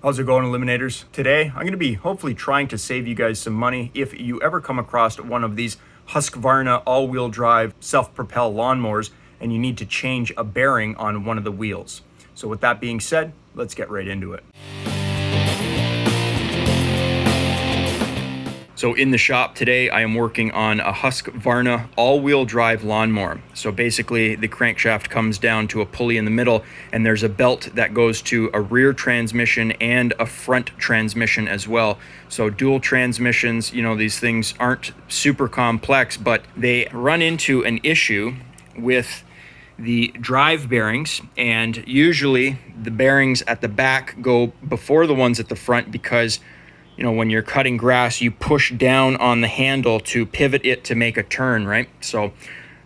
How's it going, Eliminators? Today, I'm going to be hopefully trying to save you guys some money if you ever come across one of these Husqvarna all-wheel drive self-propel lawnmowers and you need to change a bearing on one of the wheels. So with that being said, let's get right into it. So in the shop today, I am working on a Husqvarna all-wheel drive lawnmower. So basically the crankshaft comes down to a pulley in the middle and there's a belt that goes to a rear transmission and a front transmission as well. So dual transmissions, you know, these things aren't super complex, but they run into an issue with the drive bearings, and usually the bearings at the back go before the ones at the front because, you know, when you're cutting grass, you push down on the handle to pivot it to make a turn, right? So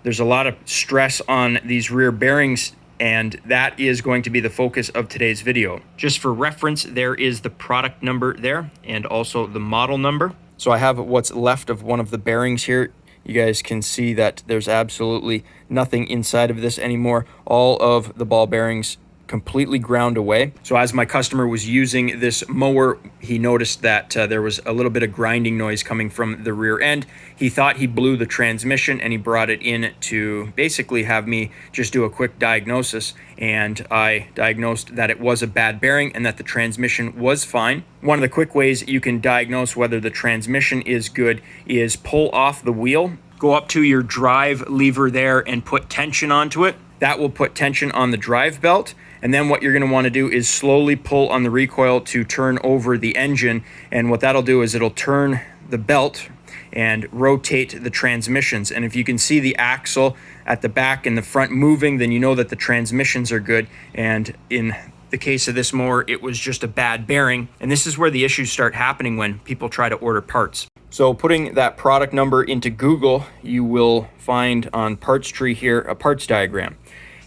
there's a lot of stress on these rear bearings, and that is going to be the focus of today's video. Just for reference, there is the product number there and also the model number. So I have what's left of one of the bearings here. You guys can see that there's absolutely nothing inside of this anymore. All of the ball bearings completely ground away. So as my customer was using this mower, he noticed that there was a little bit of grinding noise coming from the rear end. He thought he blew the transmission and he brought it in to basically have me just do a quick diagnosis. And I diagnosed that it was a bad bearing and that the transmission was fine. One of the quick ways you can diagnose whether the transmission is good is pull off the wheel, go up to your drive lever there and put tension onto it. That will put tension on the drive belt. And then what you're going to want to do is slowly pull on the recoil to turn over the engine. And what that'll do is it'll turn the belt and rotate the transmissions. And if you can see the axle at the back and the front moving, then you know that the transmissions are good. And in the case of this mower, it was just a bad bearing. And this is where the issues start happening when people try to order parts. So putting that product number into Google, you will find on Parts Tree here a parts diagram.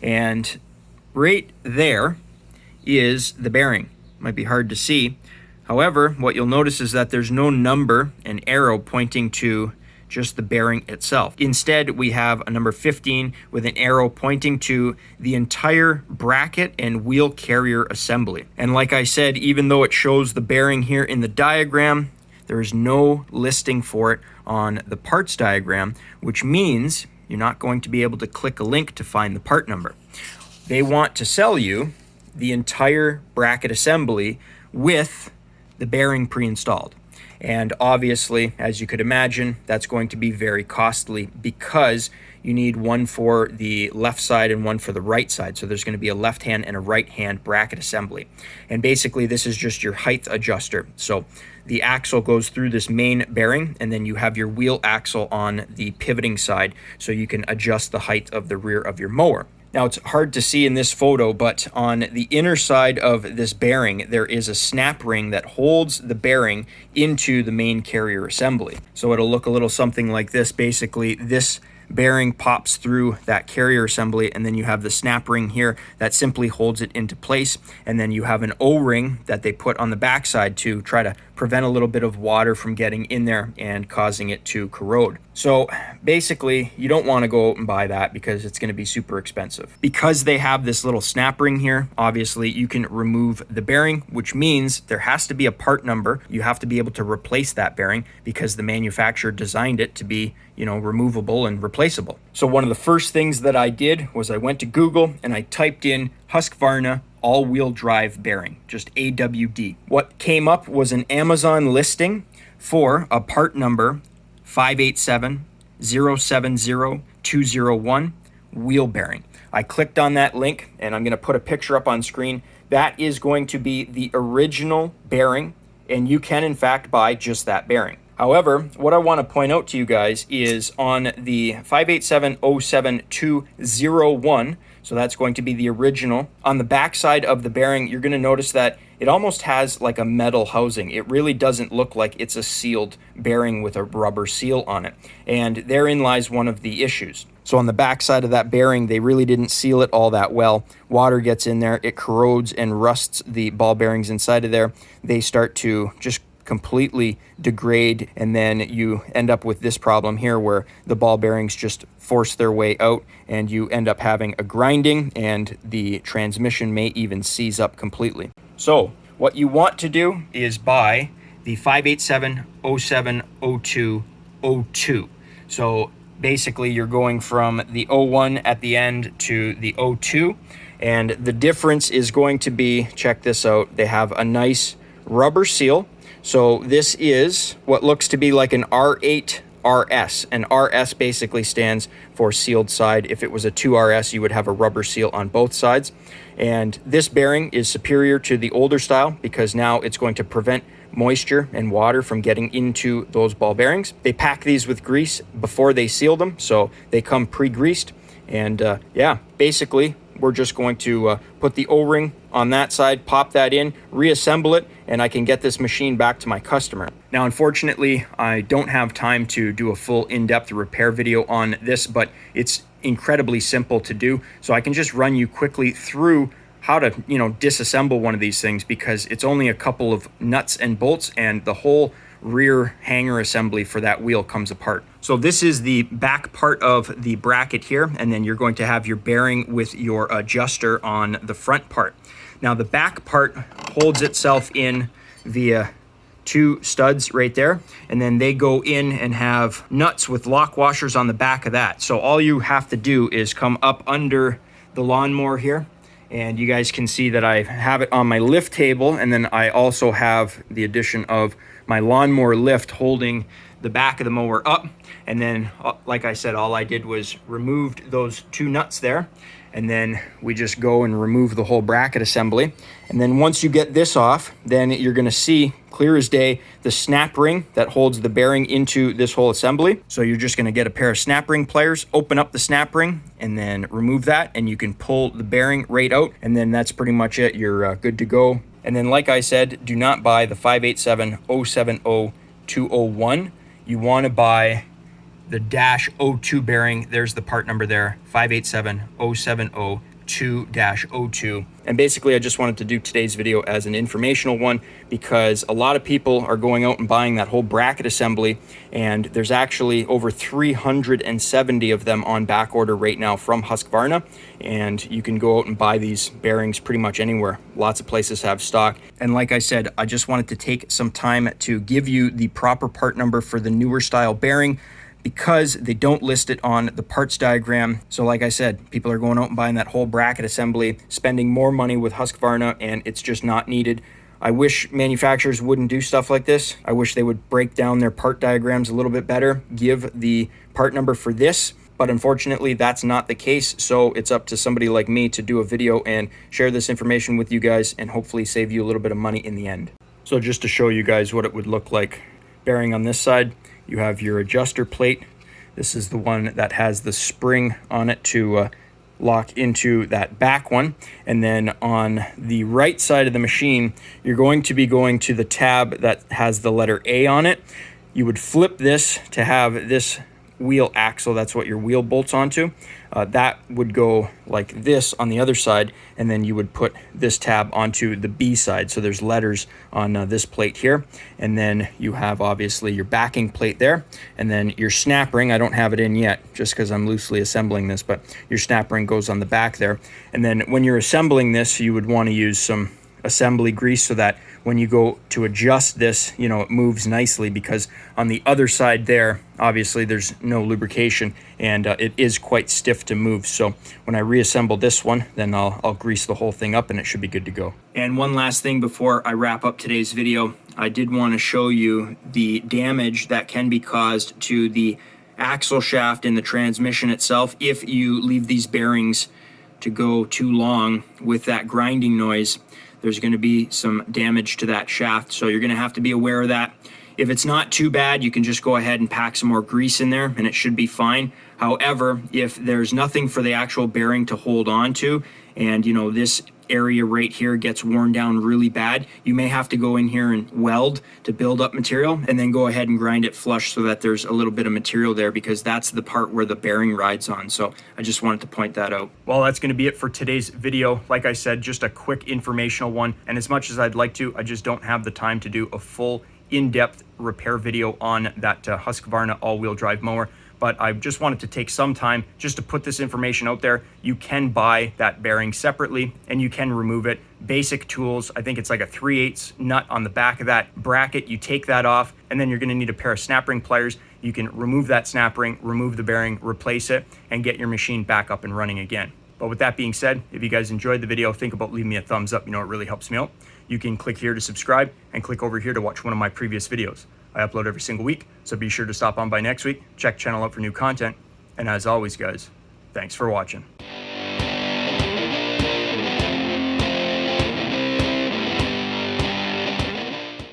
And right there is the bearing. Might be hard to see. However, what you'll notice is that there's no number and arrow pointing to just the bearing itself. Instead, we have a number 15 with an arrow pointing to the entire bracket and wheel carrier assembly. And like I said, even though it shows the bearing here in the diagram, there is no listing for it on the parts diagram, which means you're not going to be able to click a link to find the part number. They want to sell you the entire bracket assembly with the bearing pre-installed. And obviously, as you could imagine, that's going to be very costly because you need one for the left side and one for the right side. So there's going to be a left hand and a right hand bracket assembly. And basically this is just your height adjuster. So the axle goes through this main bearing and then you have your wheel axle on the pivoting side so you can adjust the height of the rear of your mower. Now it's hard to see in this photo, but on the inner side of this bearing, there is a snap ring that holds the bearing into the main carrier assembly. So it'll look a little something like this. Basically, this bearing pops through that carrier assembly, and then you have the snap ring here that simply holds it into place. And then you have an O-ring that they put on the backside to try to prevent a little bit of water from getting in there and causing it to corrode. So basically, you don't want to go out and buy that because it's going to be super expensive. Because they have this little snap ring here, obviously you can remove the bearing, which means there has to be a part number. You have to be able to replace that bearing because the manufacturer designed it to be, you know, removable and replaceable. So one of the first things that I did was I went to Google and I typed in Husqvarna all-wheel drive bearing, just AWD. What came up was an Amazon listing for a part number 587070201 wheel bearing. I clicked on that link and I'm going to put a picture up on screen. That is going to be the original bearing, and you can in fact buy just that bearing. However, what I want to point out to you guys is on the 587070201, so that's going to be the original. On the back side of the bearing, you're going to notice that it almost has like a metal housing. It really doesn't look like it's a sealed bearing with a rubber seal on it. And therein lies one of the issues. So on the back side of that bearing, they really didn't seal it all that well. Water gets in there, it corrodes and rusts the ball bearings inside of there. They start to just completely degrade, and then you end up with this problem here where the ball bearings just force their way out and you end up having a grinding, and the transmission may even seize up completely. So what you want to do is buy the 587-07-02-02. So basically you're going from the 01 at the end to the 02, and the difference is going to be, check this out, they have a nice rubber seal. So this is what looks to be like an R8 RS, and RS basically stands for sealed side. If it was a 2RS, you would have a rubber seal on both sides. And this bearing is superior to the older style because now it's going to prevent moisture and water from getting into those ball bearings. They pack these with grease before they seal them, so they come pre-greased. And yeah, basically we're just going to put the O-ring on that side, pop that in, reassemble it, and I can get this machine back to my customer. Now, unfortunately, I don't have time to do a full in-depth repair video on this, but it's incredibly simple to do. So I can just run you quickly through how to, disassemble one of these things, because it's only a couple of nuts and bolts and the whole rear hanger assembly for that wheel comes apart. So this is the back part of the bracket here, and then you're going to have your bearing with your adjuster on the front part. Now the back part holds itself in via two studs right there, and then they go in and have nuts with lock washers on the back of that. So all you have to do is come up under the lawnmower here, and you guys can see that I have it on my lift table, and then I also have the addition of my lawnmower lift holding the back of the mower up. And then, like I said, all I did was removed those two nuts there, and then we just go and remove the whole bracket assembly. And then once you get this off, then you're gonna see clear as day the snap ring that holds the bearing into this whole assembly. So you're just gonna get a pair of snap ring pliers, open up the snap ring, and then remove that, and you can pull the bearing right out, and then that's pretty much it. You're good to go. And then, like I said, do not buy the 587-070-201. You want to buy the -02 bearing. There's the part number there, 587-070-2-02. And basically, I just wanted to do today's video as an informational one, because a lot of people are going out and buying that whole bracket assembly, and there's actually over 370 of them on back order right now from Husqvarna, and you can go out and buy these bearings pretty much anywhere. Lots of places have stock. And like I said, I just wanted to take some time to give you the proper part number for the newer style bearing, because they don't list it on the parts diagram. So like I said, people are going out and buying that whole bracket assembly, spending more money with Husqvarna, and it's just not needed. I wish manufacturers wouldn't do stuff like this. I wish they would break down their part diagrams a little bit better, give the part number for this, but unfortunately that's not the case. So it's up to somebody like me to do a video and share this information with you guys and hopefully save you a little bit of money in the end. So just to show you guys what it would look like, bearing on this side, you have your adjuster plate. This is the one that has the spring on it to lock into that back one. And then on the right side of the machine, you're going to be going to the tab that has the letter A on it. You would flip this to have this wheel axle, that's what your wheel bolts onto. That would go like this on the other side, and then you would put this tab onto the B side. So there's letters on this plate here, and then you have obviously your backing plate there, and then your snap ring. I don't have it in yet just because I'm loosely assembling this, but your snap ring goes on the back there. And then when you're assembling this, you would want to use some assembly grease so that when you go to adjust this, it moves nicely, because on the other side there, obviously there's no lubrication, and it is quite stiff to move. So when I reassemble this one, then I'll grease the whole thing up and it should be good to go. And one last thing before I wrap up today's video, I did want to show you the damage that can be caused to the axle shaft and the transmission itself if you leave these bearings to go too long with that grinding noise. There's going to be some damage to that shaft, so you're going to have to be aware of that. If it's not too bad, you can just go ahead and pack some more grease in there and it should be fine. However, if there's nothing for the actual bearing to hold on to, and this area right here gets worn down really bad, you may have to go in here and weld to build up material, and then go ahead and grind it flush so that there's a little bit of material there, because that's the part where the bearing rides on. So I just wanted to point that out. Well, that's going to be it for today's video. Like I said, just a quick informational one, and as much as I'd like to, I just don't have the time to do a full in-depth repair video on that Husqvarna all-wheel drive mower. but I just wanted to take some time just to put this information out there. You can buy that bearing separately and you can remove it. Basic tools, I think it's like a 3/8 nut on the back of that bracket. You take that off, and then you're gonna need a pair of snap ring pliers. You can remove that snap ring, remove the bearing, replace it, and get your machine back up and running again. But with that being said, if you guys enjoyed the video, think about leaving me a thumbs up. You know, it really helps me out. You can click here to subscribe and click over here to watch one of my previous videos. I upload every single week, so be sure to stop on by next week, check channel out for new content. And as always, guys, thanks for watching.